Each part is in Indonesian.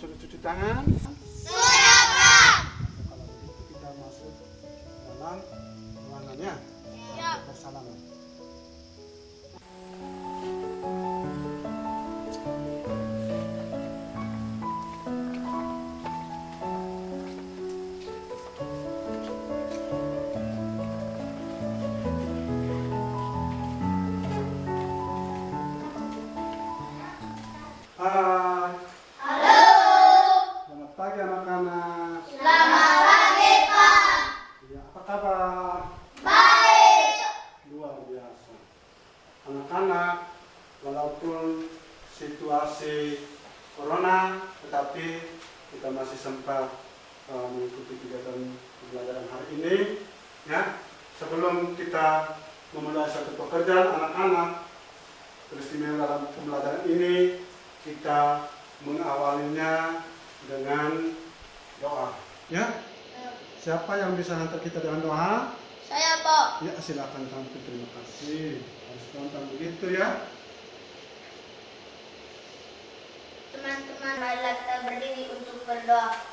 sudah cuci tangan? Sudah, Pak. Kalau begitu kita masuk dalam ruangannya. Ya. Bersalaman. Hai. Halo. Selamat pagi anak-anak. Selamat pagi, Pak. Ya, apa kabar? Baik. Luar biasa. Anak-anak, walaupun situasi corona, tetapi kita masih sempat mengikuti kegiatan pembelajaran hari ini. Ya, sebelum kita memulai satu pekerjaan anak-anak, peristiwa dalam pembelajaran ini kita mengawalinya dengan doa. Ya, siapa yang bisa hantar kita dengan doa? Saya, Pak. Ya, silakan tampil. Terima kasih. Harus tonton begitu ya. Teman-teman, marilah kita berdiri untuk berdoa.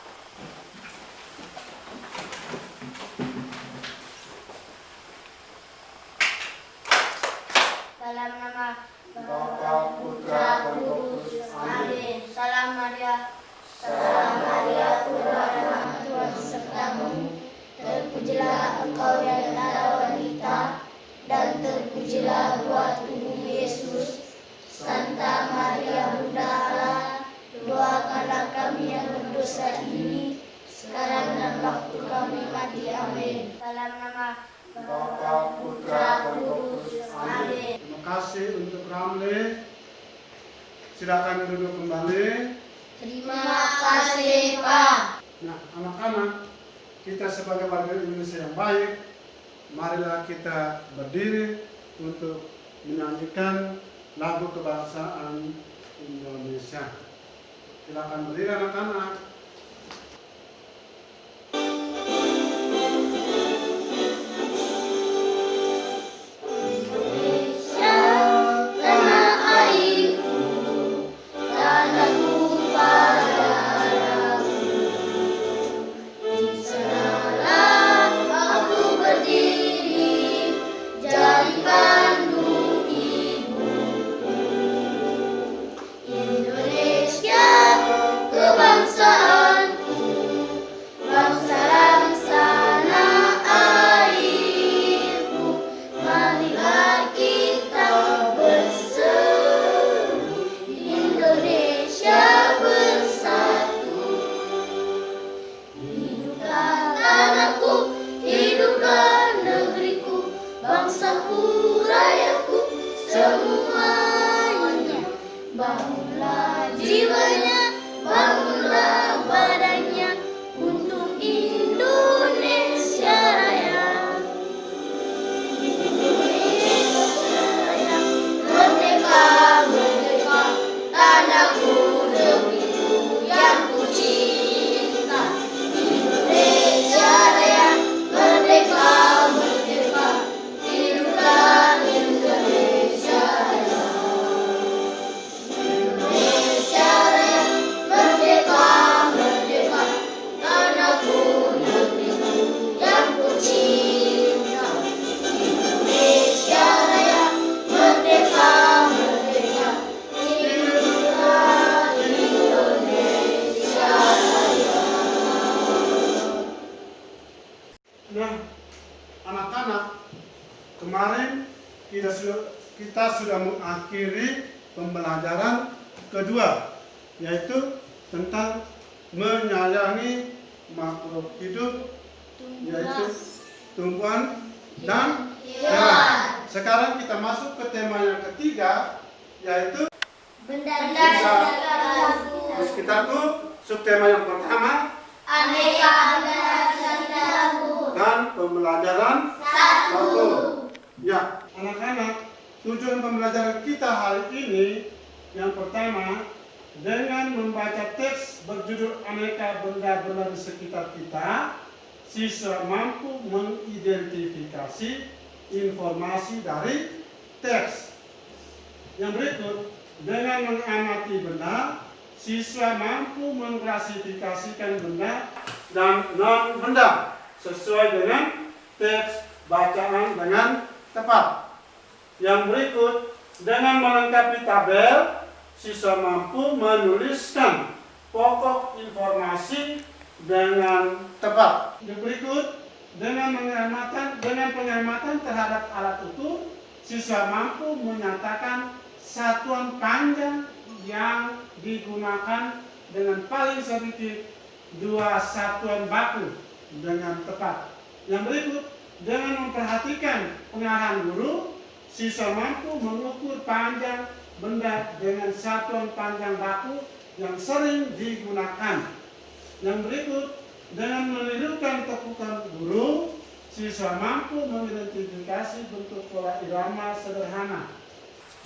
Dalam nama Bapa, Putra, dan Roh Kudus. Amin. Salam Maria. Salam Maria, Tuhan besertamu. Terpujilah engkau di antara wanita, dan terpujilah buah tubuh Yesus. Santa Maria, Bunda Allah, doakanlah kami yang berdosa ini, sekarang dan waktu kami mati. Amin. Dalam nama Bapa, Putra, dan Roh Kudus. Amin. Terima kasih untuk Ramli. Silakan duduk kembali. Terima kasih, Pak. Nah, anak-anak, kita sebagai warga Indonesia yang baik, marilah kita berdiri untuk menyanyikan lagu kebangsaan Indonesia. Silakan berdiri anak-anak. Bangunlah jiwanya, bangunlah badannya untuk Indonesia Raya. Indonesia Raya, merdeka, merdeka, tanahku, negeriku yang ku cinta. Indonesia Raya, merdeka, merdeka, hiduplah Indonesia Raya. Indonesia Raya, merdeka, merdeka, tanahku, negeriku yang ku cinta. Indonesia Raya, merdeka, merdeka, hiduplah Indonesia Raya. Nah, anak-anak, kemarin kita sudah mengakhiri pembelajaran kedua, yaitu tentang menyayangi makhluk hidup, yaitu tumbuhan dan hewan. Sekarang kita masuk ke tema yang ketiga, yaitu Benda di sekitarku. Subtema yang pertama aneka benda sekitarku. dan pembelajaran Satu. Ya, anak-anak, tujuan pembelajaran kita hari ini yang pertama, dengan membaca teks berjudul aneka benda-benda di sekitar kita, siswa mampu mengidentifikasi informasi dari teks. Yang berikut, dengan mengamati benda, siswa mampu mengklasifikasikan benda dan non-benda sesuai dengan teks bacaan dengan tepat. Yang berikut, dengan melengkapi tabel, siswa mampu menuliskan pokok informasi dengan tepat. Yang berikut, dengan pengamatan terhadap alat ukur, siswa mampu menyatakan satuan panjang yang digunakan dengan paling sedikit 2 satuan baku dengan tepat. Yang berikut, dengan memperhatikan pengarahan guru, siswa mampu mengukur panjang benda dengan satuan panjang baku yang sering digunakan. Yang berikut, dengan menirukan tepukan guru, siswa mampu mengidentifikasi bentuk pola irama sederhana.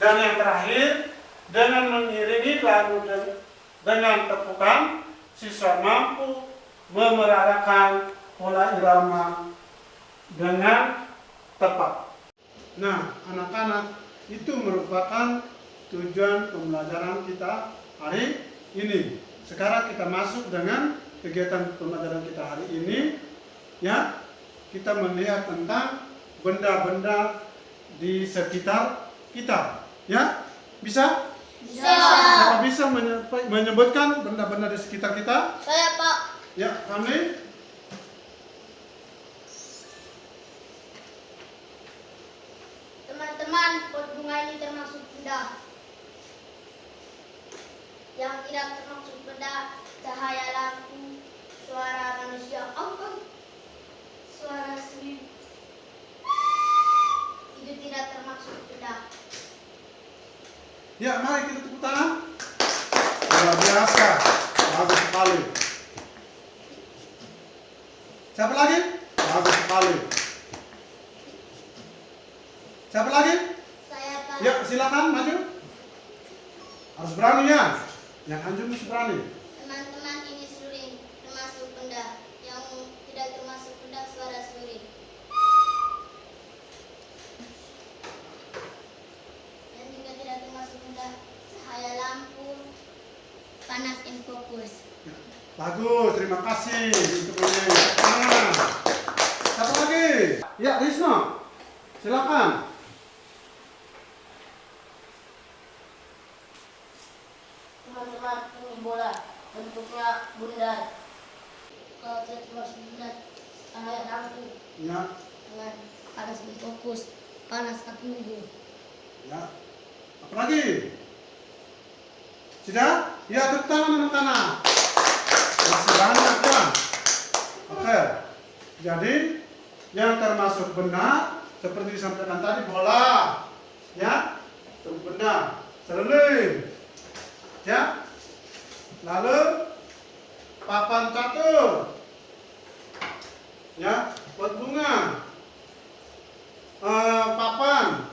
Dan yang terakhir, dengan mengiringi lagu dengan tepukan, siswa mampu memeragakan pola irama dengan tepat. Nah, anak-anak, itu merupakan tujuan pembelajaran kita hari ini. Sekarang kita masuk dengan kegiatan pembelajaran kita hari ini, ya. Kita melihat tentang benda-benda di sekitar kita, ya. Bisa? Bisa. Siapa bisa menyebutkan benda-benda di sekitar kita? Saya, Pak. Ya, kami. Teman-teman, pot bunga ini termasuk benda. Yang tidak termasuk benda, cahaya lampu, suara manusia, suara selim, itu tidak termasuk benda. Ya, mari kita tepuk tangan. Luar biasa, bagus sekali. Siapa lagi? Bagus sekali. Siapa lagi? Saya, Pak. Ya, silakan maju. Harus berani ya. Yang anjur mesti berani. Teman-teman, ini seluring termasuk benda. Yang tidak termasuk benda, suara seluring. Yang juga tidak termasuk benda, cahaya lampu, panas in fokus. Ya, bagus, terima kasih untuk tangan. Siapa lagi? Ya, Risno. Silakan. Teman-teman, ini bola, bentuknya bundar. Kalau tidak termasuk bunda, cahaya lampu Ya, dengan panas in fokus, panas api unggun. ya. Apa lagi? Sudah? Ya, tepuk tangan anak-anak. Masih banyak ya. Oke. Jadi, yang termasuk benda seperti disampaikan tadi, bola, ya, itu benda, seruling, ya, lalu papan catur, ya, pot bunga, papan.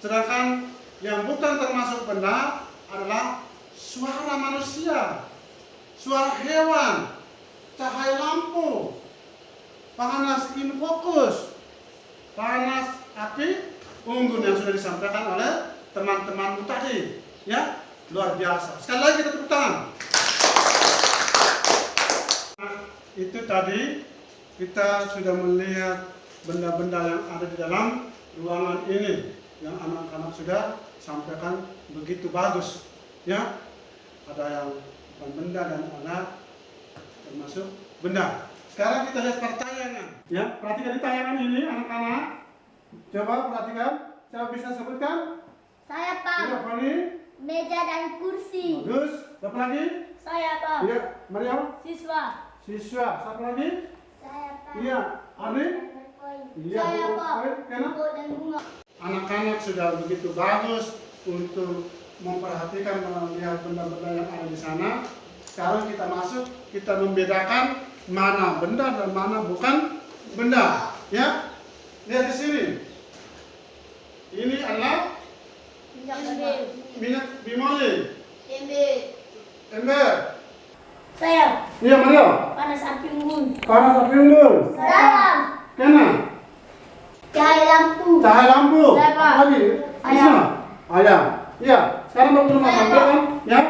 Sedangkan yang bukan termasuk benda adalah suara manusia, suara hewan, cahaya lampu, panas in fokus, panas api unggun yang sudah disampaikan oleh teman-temanmu tadi, ya. Luar biasa. Sekali lagi kita tepuk tangan. Itu tadi kita sudah melihat benda-benda yang ada di dalam ruangan ini yang anak-anak sudah sampaikan begitu bagus, ya. Ada yang bukan benda dan ada termasuk benda. Sekarang kita lihat pertayangan, ya. Perhatikan di tayangan ini anak-anak. Coba perhatikan. Siapa bisa sebutkan? Saya, Pak. Ya, Fani. Meja dan kursi. Bagus. Siapa lagi? Saya, Pak. Iya, Maria. Siswa. Siswa. Siapa lagi? Saya, Pak. Iya, Arni. Iya, Saya, buku Pak. poin. Kenapa? Buku dan bunga. Anak-anak sudah begitu bagus untuk memperhatikan melihat benda-benda yang ada di sana. Sekarang kita masuk, kita membedakan mana benda dan mana bukan benda. Ya, lihat di sini. Ini adalah minyak bimoli, ember. Saya. Iya, Mario. Panas api unggun. Panas api unggun. Saya. Kena. Cahaya lampu. Cahaya lampu. Saya, Pak. Apa lagi? Ayam. Ayam. Iya. Sekarang mau rumah Saya, sampaikan, ya.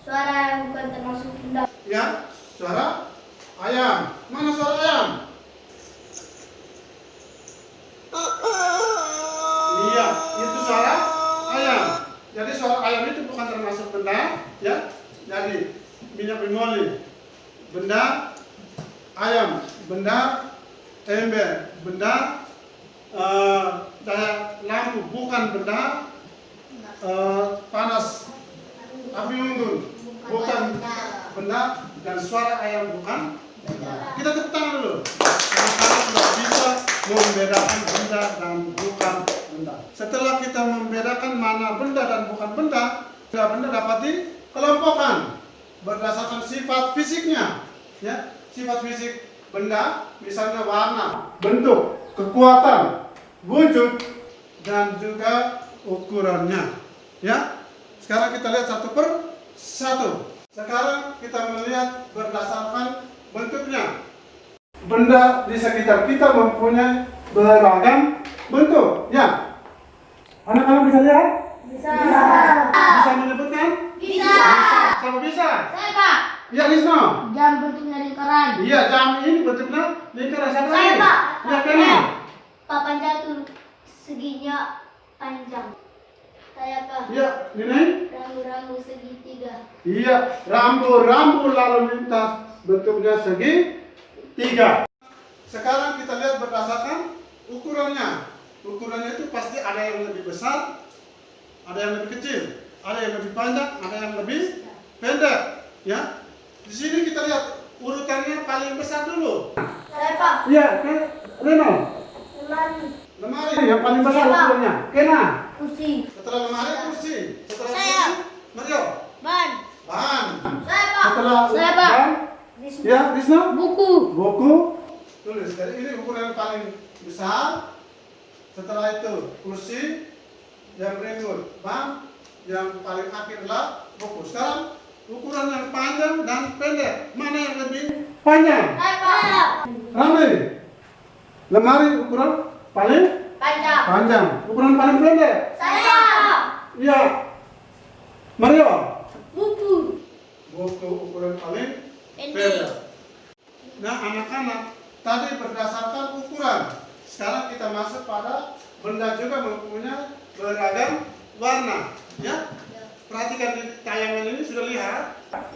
Suara yang bukan termasuk benda. Ya, suara ayam. Mana suara ayam? Iya, itu suara ayam. Jadi suara ayam itu bukan termasuk benda, ya. Jadi minyak bimoli, benda ayam, benda ember, benda daya lampu, bukan benda panas api unggun, bukan benda, dan suara ayam bukan benda. Kita tepuk tangan dulu. Karena sudah bisa membedakan benda dan bukan benda. Setelah kita membedakan mana benda dan bukan benda, benda dapat dikelompokkan berdasarkan sifat fisiknya. Ya, sifat fisik benda, misalnya warna, bentuk, kekuatan, wujud, dan juga ukurannya. Ya, sekarang kita lihat satu per satu. Sekarang kita melihat berdasarkan bentuknya. Benda di sekitar kita mempunyai beragam bentuk. Ya, anak-anak bisa lihat? Bisa. Bisa menyebutkan? Bisa. Siapa bisa? Saya, Pak. Ya, Lisno. Jam bentuknya lingkaran. Iya, jam ini bentuknya lingkaran. Siapa Saya, lagi? Pak. Ya, Kenny. Papan jatuh seginya panjang. Saya, Pak. Iya, Nini. Rambu-rambu segitiga. Iya, rambu-rambu lalu lintas bentuknya segitiga. Sekarang kita lihat berdasarkan ukurannya. Ukurannya itu pasti ada yang lebih besar, ada yang lebih kecil, ada yang lebih panjang, ada yang lebih pendek. Ya, di sini kita lihat urutannya paling besar dulu. Saya, Pak. Iya, Reno. Lemari. Lemari yang paling besar Siapa? ukurannya. Kena. Kursi. Setelah lemari kursi. Setelah Saya. kursi, Mario. Ban. Ban. Saya, Pak. Setelah Saya, Pak. ban, ya, Rizno. Buku. Buku. Tulis. Jadi ini ukuran yang paling besar. Setelah itu kursi. Yang berikut ban. Yang paling akhir adalah buku. Sekarang ukuran yang panjang dan pendek. Mana yang lebih panjang? Saya, Pak. Ramli. Lemari ukuran paling Panjang. panjang. Ukuran paling pendek. Saya. Iya. Mario. Buku. Buku ukuran paling Pendek. pendek. Nah, anak-anak, tadi berdasarkan ukuran. Sekarang kita masuk pada benda juga mempunyai beragam warna. Ya, perhatikan di tayangan ini sudah lihat.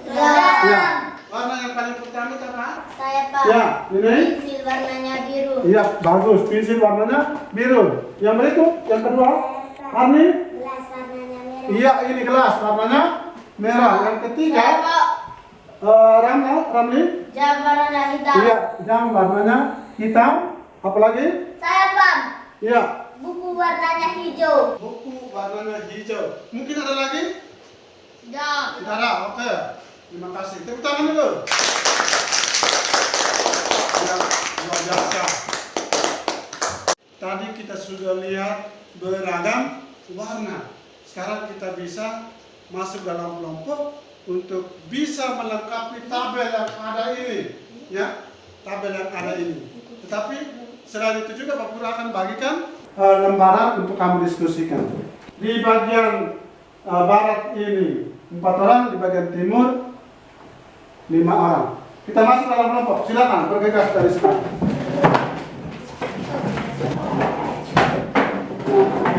Sudah. Ya. Warna yang paling pertama apa? Saya, Pak. Ya, ini. Pensil warnanya biru. Iya, bagus. Pensil warnanya biru. Yang berikut, yang kedua, Arni. Gelas warnanya merah. Iya, ini gelas warnanya merah. Yang ketiga, Saya, Pak. Ramli. Jam warna hitam. Iya, jam warnanya hitam. Apalagi? Saya, Pak. Iya, Buku warnanya hijau. buku warnanya hijau. Mungkin ada lagi? Jam. Tidak ada. Oke. Terima kasih. Tepuk tangan dulu. Ya, luar biasa. Tadi kita sudah lihat beragam warna. Sekarang kita bisa masuk dalam kelompok untuk bisa melengkapi tabel yang ada ini. Ya, tabel yang ada ini. Tetapi selain itu juga Pak Pura akan bagikan lembaran untuk kamu diskusikan. Di bagian barat ini 4 orang, di bagian timur 5 orang. Kita masuk dalam kelompok. Silakan bergegas dari sekarang.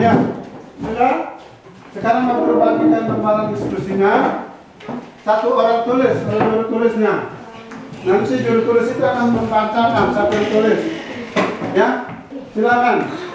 Ya, sudah. Sekarang Pak Pura bagikan lembaran diskusinya. 1 orang tulis, juru tulisnya. Nanti juru tulis itu akan membacakan sambil tulis. Ya, silakan.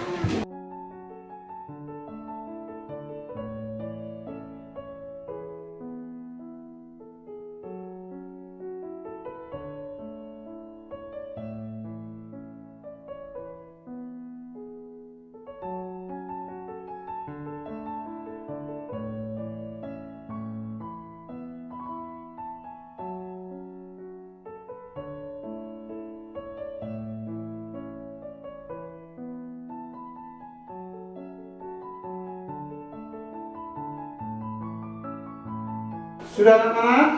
Sudah anak-anak?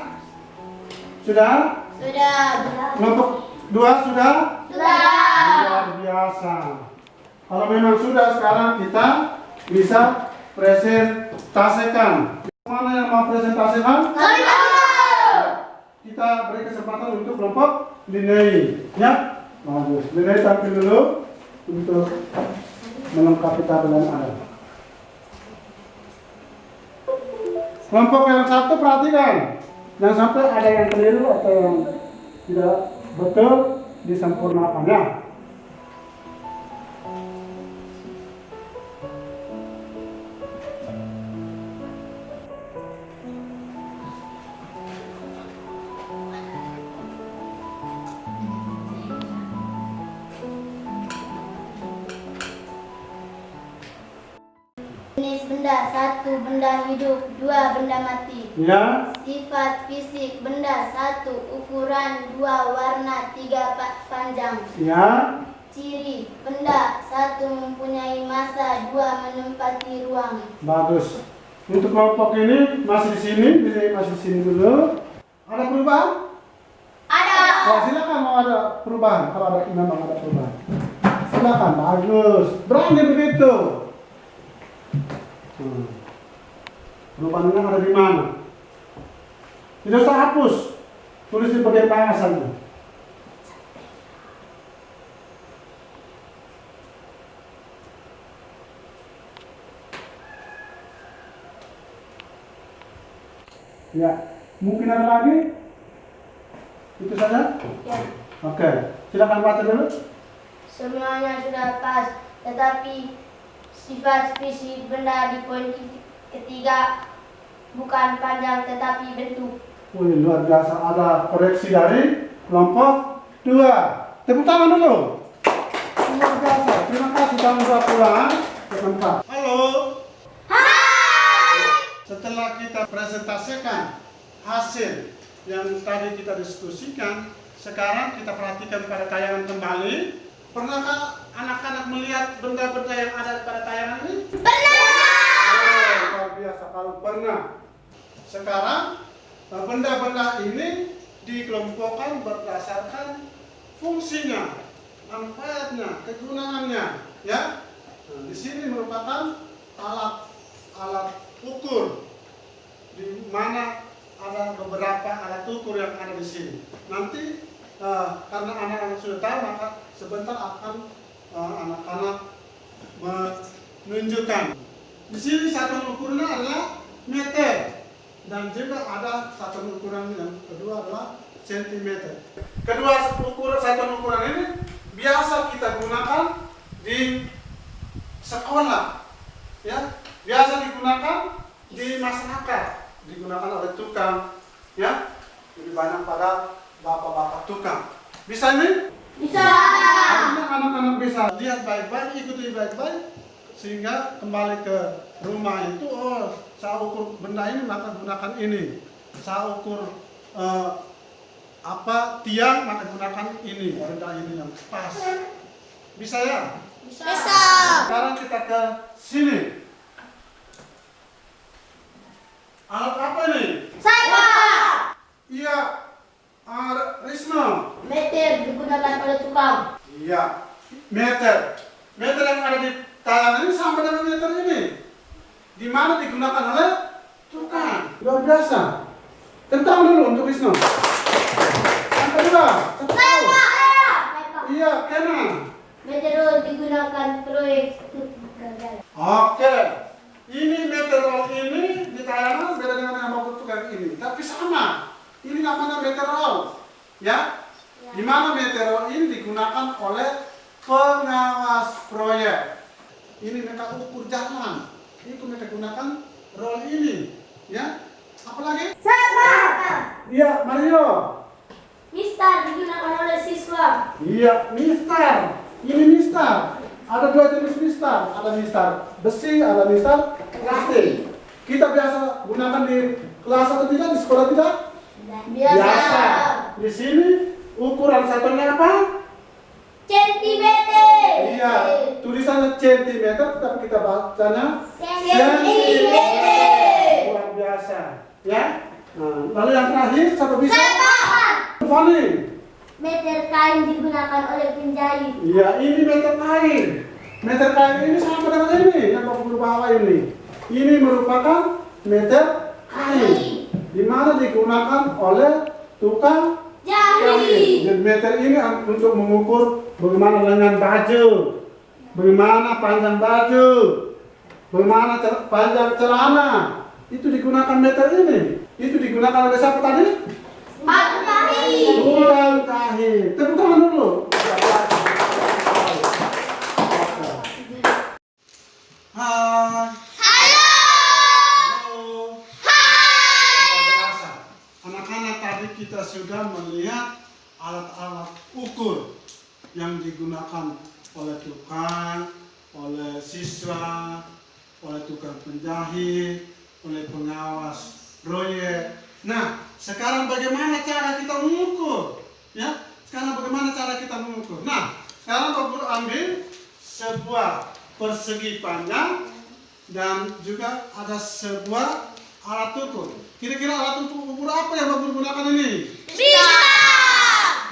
Sudah? Sudah. Kelompok 2 sudah? Sudah. Luar biasa. Kalau memang sudah, sekarang kita bisa presentasikan. Mana yang mau presentasikan? Kami mau. Kita beri kesempatan untuk kelompok Linei. Ya, bagus. Linei tampil dulu untuk melengkapi tabel yang ada. Kelompok yang satu perhatikan, jangan sampai ada yang keliru atau yang tidak betul, disempurnakan ya. Jenis benda: 1. Benda hidup. 2. Benda mati. Ya, Sifat fisik benda: 1. Ukuran. 2. Warna. 3. Panjang. ya, Ciri benda: 1. Mempunyai massa. 2. Menempati ruang. bagus. Untuk kelompok ini masih di sini, masih di sini dulu. Ada perubahan? Ada. Oh, silakan mau ada perubahan. Kalau ada memang ada perubahan, silakan. Bagus. Berani begitu. Perubahannya ada di mana? Tidak usah hapus, tulis di bagian tengah saja. Ya, mungkin ada lagi? Itu saja? Ya. Oke, silakan baca dulu. Semuanya sudah pas, tetapi sifat fisik benda di poin ketiga bukan panjang tetapi bentuk. Wih, luar biasa. Ada koreksi dari kelompok 2. Tepuk tangan dulu. Luar biasa. Terima kasih kamu sudah pulang ke tempat. Halo. Hai. Setelah kita presentasikan hasil yang tadi kita diskusikan, sekarang kita perhatikan pada tayangan kembali. Pernahkah anak-anak melihat benda-benda yang ada pada tayangan ini? Pernah. Luar biasa kalau pernah. Sekarang benda-benda ini dikelompokkan berdasarkan fungsinya, manfaatnya, kegunaannya, ya. Nah, di sini merupakan alat ukur, di mana ada beberapa alat ukur yang ada di sini. Nanti karena anak-anak sudah tahu, maka sebentar akan anak-anak menunjukkan. Di sini satuan ukurnya adalah meter, dan juga ada satuan ukuran yang kedua adalah sentimeter. Kedua satuan ukuran ini biasa kita gunakan di sekolah, ya, biasa digunakan di masyarakat, digunakan oleh tukang, ya, lebih banyak pada bapak-bapak tukang. Bisa nih? Bisa. Artinya anak-anak bisa lihat baik-baik, ikuti baik-baik, sehingga kembali ke rumah itu, oh, saya ukur benda ini maka gunakan ini. Saya ukur tiang maka gunakan ini, benda ini yang pas. Bisa ya? Bisa. Sekarang kita ke sini. Alat apa ini? Saya. Iya, Risma. Meter digunakan oleh tukang. Iya, meter. Meter yang ada di tayangan ini sama dengan meter ini. Di mana digunakan oleh tukang. Luar biasa. Tentang dulu untuk Risma. Yang kedua, tahu. Iya, Kenan. Meteor digunakan proyek gagal. Oke. Ini meteorol ini di tayangan beda dengan yang mau tukang ini, tapi sama. Ini namanya meteorol, ya. Di mana meteorol ini digunakan oleh pengawas proyek. Ini mereka ukur jalan. Ini mereka gunakan rol ini, ya. Apalagi? Sama. Iya, Mario. Mister digunakan oleh siswa. Iya, mistar. Ini mistar. Ada dua jenis mistar. Ada mistar besi, ada mistar plastik. Kita biasa gunakan di kelas atau tidak, di sekolah tidak? Biasa. Di sini ukuran satunya apa? Sentimeter. Iya, tulisannya centimeter, tapi kita bacanya Sentimeter. luar biasa, ya. Nah, lalu yang terakhir satu bisa? Fani. Meter kain digunakan oleh penjahit. Iya, ini meter kain. Meter kain ini sama dengan ini yang bapak bawa ini. Ini merupakan meter jahit. Di mana digunakan oleh tukang jahit. Jadi meter ini untuk mengukur bagaimana lengan baju, bagaimana panjang baju, bagaimana panjang celana. Itu digunakan meter ini. Itu digunakan oleh siapa tadi? Tukang jahit. Tepuk tangan dulu. Hai. Halo. Biasa. Anak-anak tadi kita sudah melihat alat-alat ukur yang digunakan oleh tukang, oleh siswa, oleh tukang penjahit, oleh pengawas proyek. Nah, sekarang bagaimana cara kita mengukur? Ya, sekarang bagaimana cara kita mengukur? Nah, sekarang Bapak Guru ambil sebuah persegi panjang dan juga ada sebuah alat ukur. Kira-kira alat ukur apa yang Bapak Guru gunakan ini?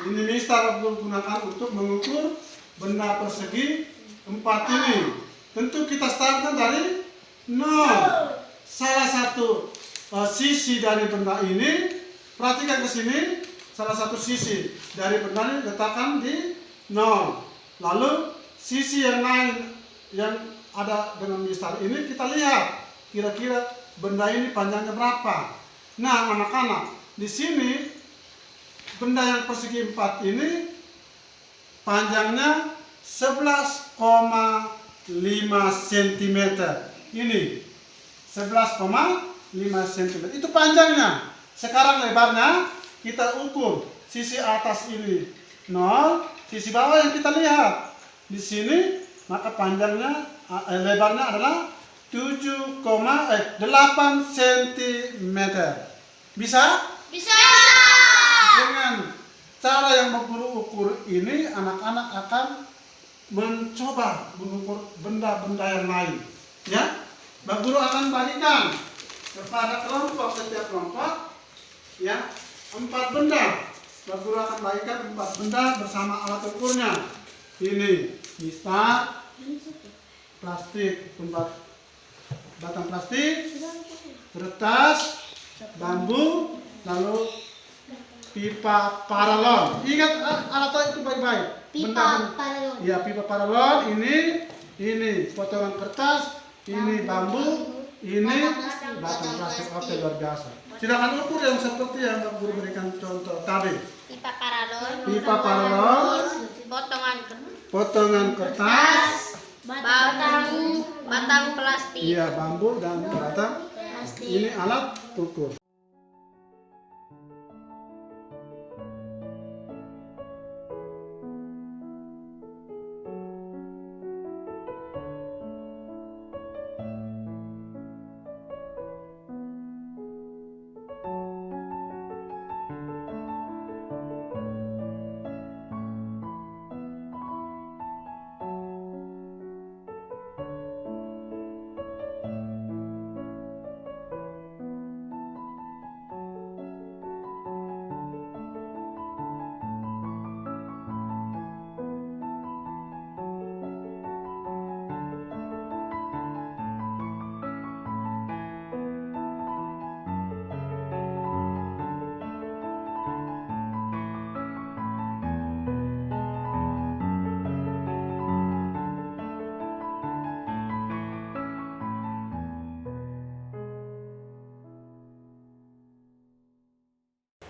Ini mistar Bapak Guru gunakan untuk mengukur benda persegi 4 ini. Tentu kita startkan dari 0. Salah satu sisi dari benda ini, perhatikan ke sini, salah satu sisi dari benda ini letakkan di 0. Lalu sisi yang lain yang ada dengan mistar ini kita lihat kira-kira benda ini panjangnya berapa. Nah, anak-anak, di sini benda yang persegi 4 ini panjangnya 11,5 cm. Ini 11,5 cm. Itu panjangnya. Sekarang lebarnya kita ukur. Sisi atas ini 0, sisi bawah yang kita lihat. Di sini maka panjangnya lebarnya adalah 8 cm. Bisa? Bisa. Dengan cara yang Guru ukur ini, anak-anak akan mencoba mengukur benda-benda yang lain. Ya, Bapak Guru akan bagikan kepada kelompok, setiap kelompok, ya, 4 benda. Bapak Guru akan bagikan 4 benda bersama alat ukurnya. Ini mistar, plastik, batang plastik, kertas, bambu, lalu pipa paralon. Ingat alat itu baik-baik. Pipa paralon. Ya, pipa paralon. Ini potongan kertas, ini bambu, ini batang plastik. Oke, luar biasa. Silakan ukur yang seperti yang Bapak Guru berikan contoh tadi. Pipa paralon. Pipa paralon, potongan kertas, batang plastik. iya, bambu dan batang. Ini alat ukur.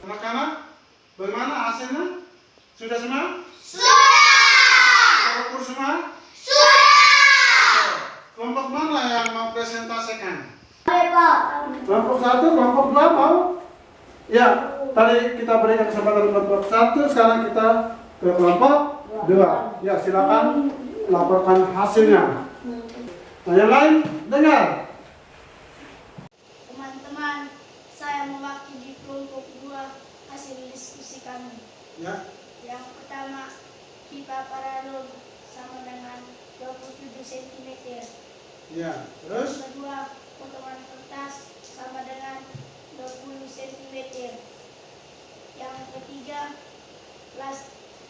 Anak-anak, bagaimana hasilnya? Sudah semua? Sudah ukur semua? Kelompok mana yang mau presentasikan? Kelompok 1, kelompok 2 mau? Ya, tadi kita berikan kesempatan kelompok 1, sekarang kita ke kelompok 2. Ya, silakan laporkan hasilnya. Nah, yang lain dengar. Teman-teman, saya mewakili kelompok 2 hasil diskusi kami. Ya. Yang pertama, pipa paralon sama dengan 27 cm. Ya, terus? Yang kedua, potongan kertas sama dengan 20 cm. Yang ketiga,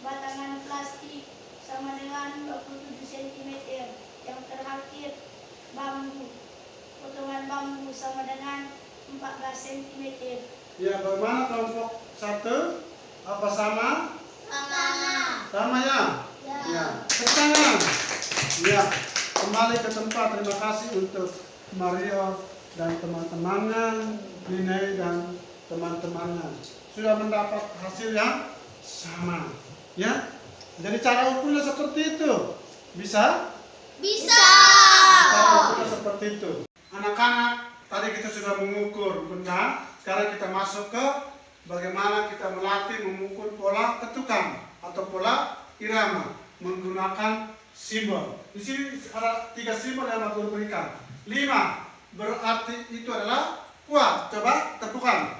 batangan plastik sama dengan 27 cm. Yang terakhir, potongan bambu sama dengan 14 cm. Ya, bagaimana kelompok 1? Apa sama? Sama. Sama ya? Ya. Ya, tepuk tangan. Ya, kembali ke tempat. Terima kasih untuk Mario dan teman-temannya, Ninei dan teman-temannya. Sudah mendapat hasil yang sama. Ya, jadi cara ukurnya seperti itu. Bisa? Bisa. Cara ukurnya seperti itu. Anak-anak, tadi kita sudah mengukur benda. Sekarang kita masuk ke bagaimana kita melatih memukul pola ketukan atau pola irama menggunakan simbol. Di sini ada 3 simbol yang aku berikan. 5 berarti itu adalah kuat. Coba tepukan.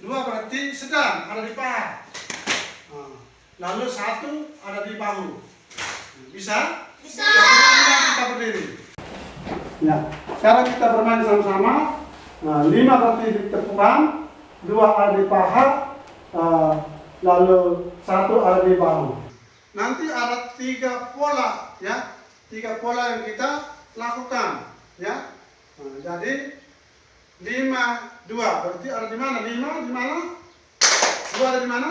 2 berarti sedang, ada di paha. Lalu 1 ada di bahu. Bisa? Bisa. Kita berdiri. Ya, sekarang kita bermain sama-sama. 5 berarti di tepukan, 2 ada di paha, lalu 1 ada di bahu. Nanti ada 3 pola, ya, 3 pola yang kita lakukan, ya. Jadi 5, 2 berarti ada di mana? 5 di mana? 2 ada di mana?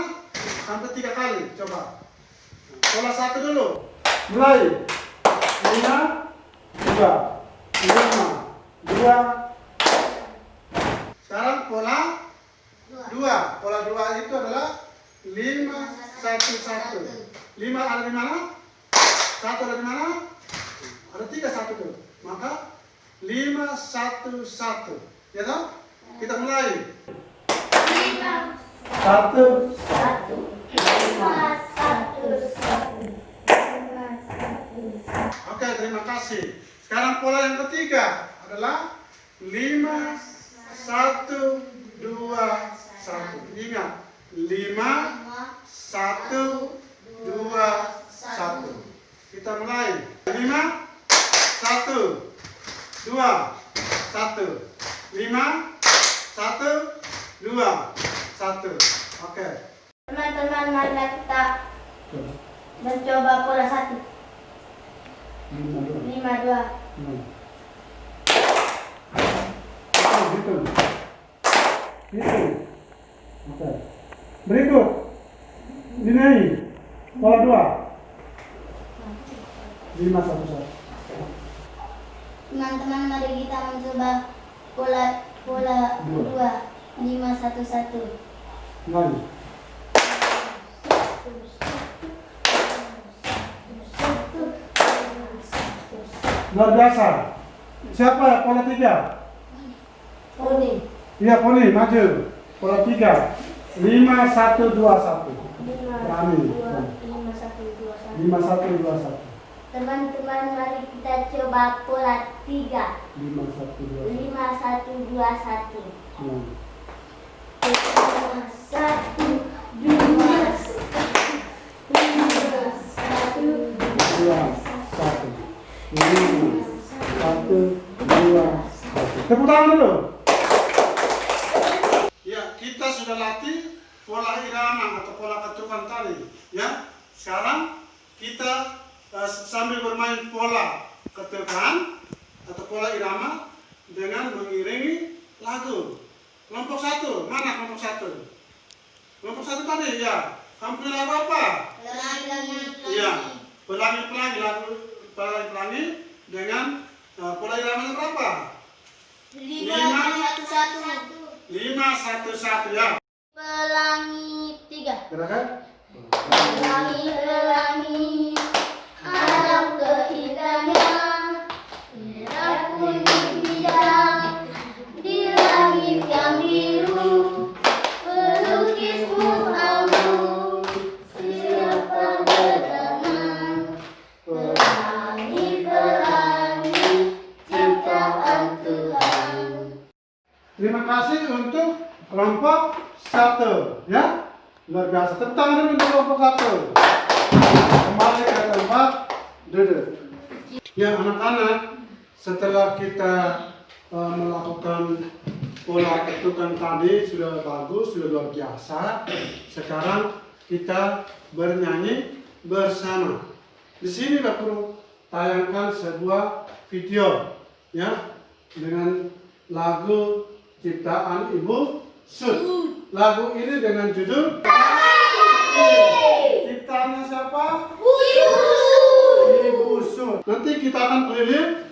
Sampai 3 kali, coba. Pola 1 dulu, mulai. 5, 2, 5, 2. Sekarang pola 2. Pola 2 itu adalah 5, 1, 1. 5 ada di mana? 1 ada di mana? Ada 3 1 tuh. Maka 5, 1, 1. Ya toh? Kita mulai. 5, 1, 1, 5, 1, 1. Oke, terima kasih. Sekarang pola yang ketiga adalah 5, 1, 2, 1. Ingat, 5, 1, 2, 1. Kita mulai. 5, 1, 2, 1. 5, 1, 2, 1. Oke. Teman-teman, mari kita mencoba pola 1. 5, 2. Gitu. Oke. Berikut. Dinai. Pola 2. 5, 1, 1. Teman-teman, mari kita mencoba pola 2. 5, 1, 1. Mulai. Luar biasa. Siapa pola 3? Poni. Iya, Poni, maju. Pola 3. 5, 1, 2, 1. 5, Rani. 5, 1, 2, 1. 5, 1, 2, 1. Teman-teman, mari kita coba pola 3. 5, 1, 2, 1. 5, 1, 2, 1. 5, 1, 2, 1. 1, 2, 1. Tepuk tangan dulu. Ya, kita sudah latih pola irama atau pola ketukan tadi. Ya, sekarang kita sambil bermain pola ketukan atau pola irama dengan mengiringi lagu. Kelompok 1, mana kelompok 1? Kelompok 1 tadi ya. Kamu punya lagu apa? Iya, pelangi-pelangi lagu. Pelangi dengan pola iramanya berapa? 5, 1, 1. 5, 1, 1 ya. Pelangi 3. Gerakan? Pelangi, harap keindahannya, merah kuning bidang, di langit yang biru, pelukismu amu, siapa gerangan, pelangi, pelangi, ciptaan Tuhan. Terima kasih untuk kelompok 1 ya. Luar biasa. Tepuk tangan untuk kelompok 1. Kembali ke tempat duduk. Ya anak-anak, setelah kita melakukan pola ketukan tadi sudah bagus, sudah luar biasa. Sekarang kita bernyanyi bersama. Di sini aku tayangkan sebuah video ya dengan lagu ciptaan Ibu Sud. Lagu ini dengan judul ciptaannya siapa? Ibu Sud. Nanti kita akan keliling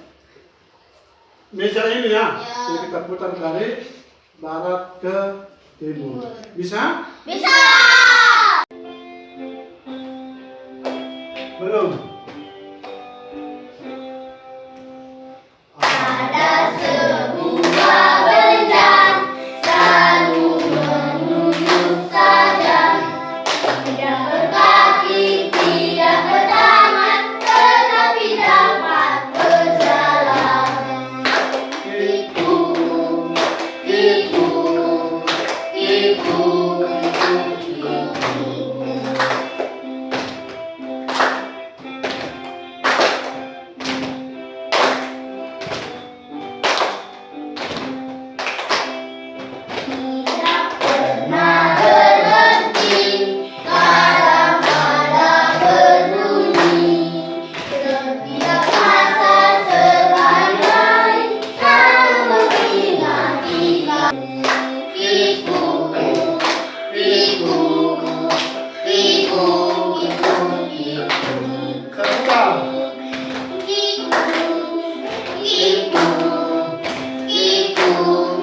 meja ini ya. Jadi kita putar dari barat ke timur. Bisa? Bisa. Belum. Ada sebuah benda selalu menunjuk saja, tidak berkaki, tidak bertangan, tetapi dapat berjalan. Tipu, tipu, tipu, tipu. Tidak pernah berhenti, kadang-kadang berbunyi, setiap masa sekali-kali selalu memperingatkan. Tipu, tipu, tipu, tipu, tipu. Kedua. Tipu, tipu, tipu,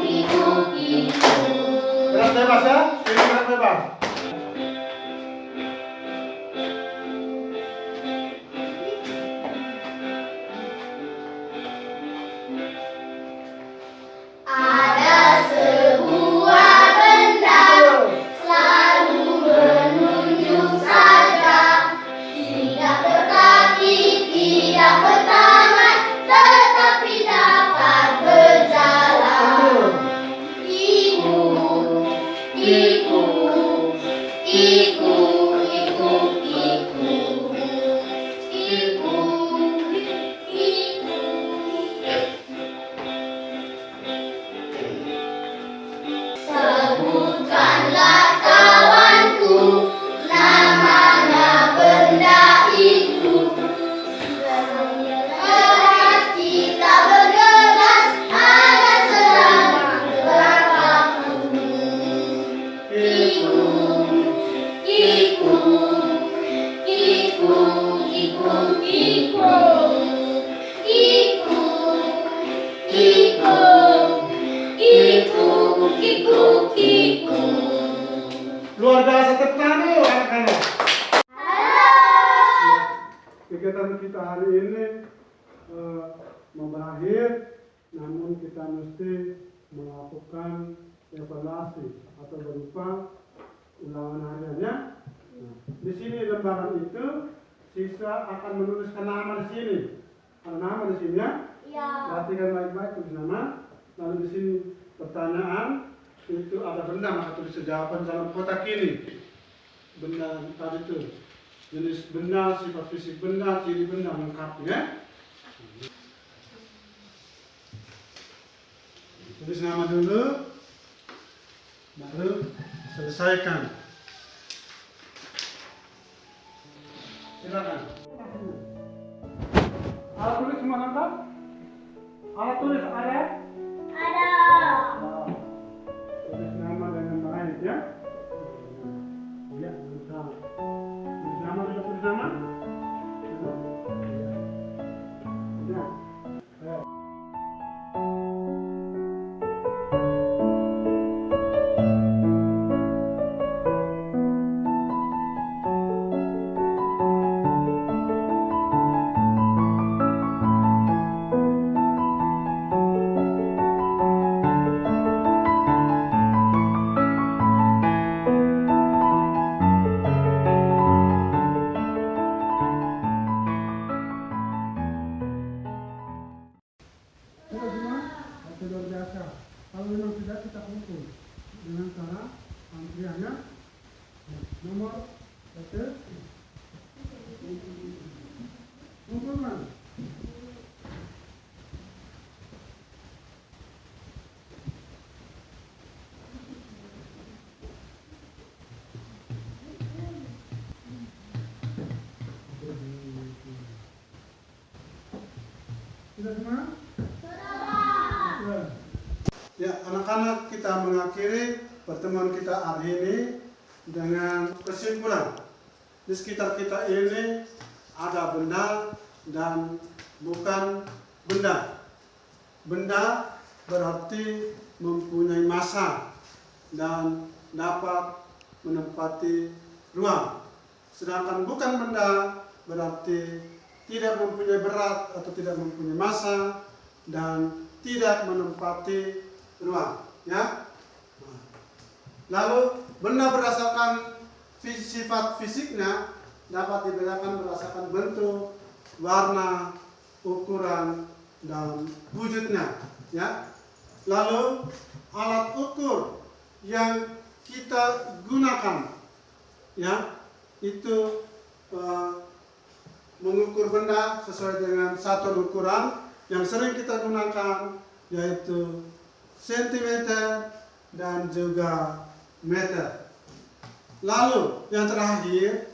tipu, tipu. Gerak bebas ya. Ini gerak bebas. Ada sebuah benda selalu menunjuk saja, tidak berkaki, tidak bertangan, tetapi dapat berjalan. Tipu, tipu, tipu, tipu, tipu, tipu, tipu. Sebutkanlah kawanku, namanya benda itu. Berhati tak bergegas, hanya sedang belakangmu. Tipu, tipu, tipu, tipu, tipu, tipu, tipu. Kiku, kiku, kiku. Luar biasa, tepuk tangan dulu anak-anak. Halo. Kegiatan kita hari ini memberakhir, namun kita mesti melakukan evaluasi atau berupa ulangan hariannya. Nah, di sini lembaran itu siswa akan menuliskan nama di sini. Ada nama di sini ya. Ya. Perhatikan baik-baik tulis nama. Lalu di sini pertanyaan itu ada benda, maka tulis jawaban dalam kotak ini. Benda tadi itu jenis benda, sifat fisik benda, ciri benda lengkap ya. Tulis nama dulu, baru selesaikan. Silakan. Alat tulis semua lengkap? Alat tulis ada? Ada. Nah, tulis nama dengan baik ya. Ya, lengkap. Tulis nama, sudah tulis nama? Ya. Ayo. Sudah semua? Itu luar biasa. Kalau memang tidak, kita kumpul dengan cara antriannya. Nomor satu. Kumpul mana? Sudah semua? Ya, anak-anak anak-anak, kita mengakhiri pertemuan kita hari ini dengan kesimpulan. Di sekitar kita ini ada benda dan bukan benda. Benda berarti mempunyai massa dan dapat menempati ruang. Sedangkan bukan benda berarti tidak mempunyai berat atau tidak mempunyai massa dan tidak menempati ruang. Ya. Lalu benda berdasarkan sifat fisiknya dapat dibedakan berdasarkan bentuk, warna, ukuran, dan wujudnya. Ya. Lalu alat ukur yang kita gunakan, ya, itu mengukur benda sesuai dengan satuan ukuran yang sering kita gunakan, yaitu sentimeter dan juga meter. Lalu yang terakhir,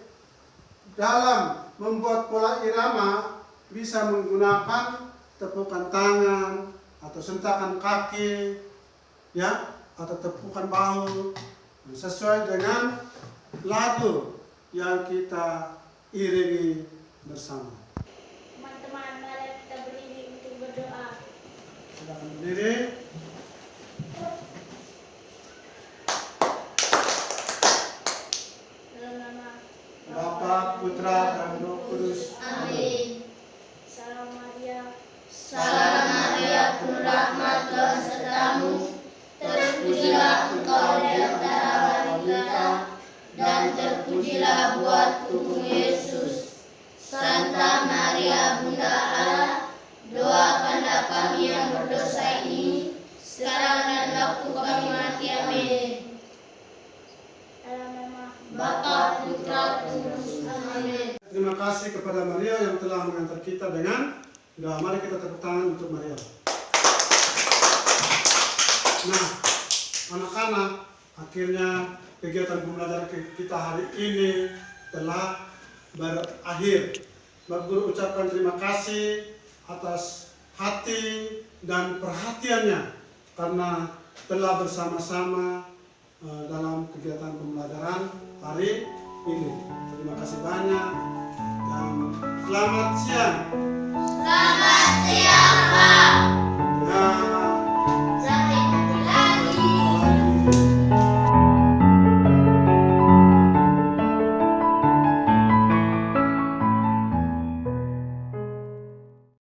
dalam membuat pola irama bisa menggunakan tepukan tangan atau sentakan kaki, ya, atau tepukan bahu sesuai dengan lagu yang kita iringi bersama. Teman-teman, mari kita berdiri untuk berdoa. Silakan berdiri. Dalam nama Bapa, Putra, dan Roh Kudus. Amin. Salam Maria. Salam Maria, penuh rahmat, Tuhan sertamu. Terpujilah engkau di antara wanita, dan terpujilah buah tubuh Yesus. Santa Maria, Bunda Allah, doakanlah kami yang berdosa ini, sekarang dan waktu kami mati. Amin. Dalam nama Bapa, Putra, dan Roh Kudus. Amin. Terima kasih kepada Maria yang telah mengantar kita dengan doa. Mari kita tepuk tangan untuk Maria. Nah, anak-anak, akhirnya kegiatan pembelajaran kita hari ini telah berakhir. Bapak Guru ucapkan terima kasih atas hati dan perhatiannya karena telah bersama-sama dalam kegiatan pembelajaran hari ini. Terima kasih banyak dan selamat siang. Selamat siang, Pak. Dan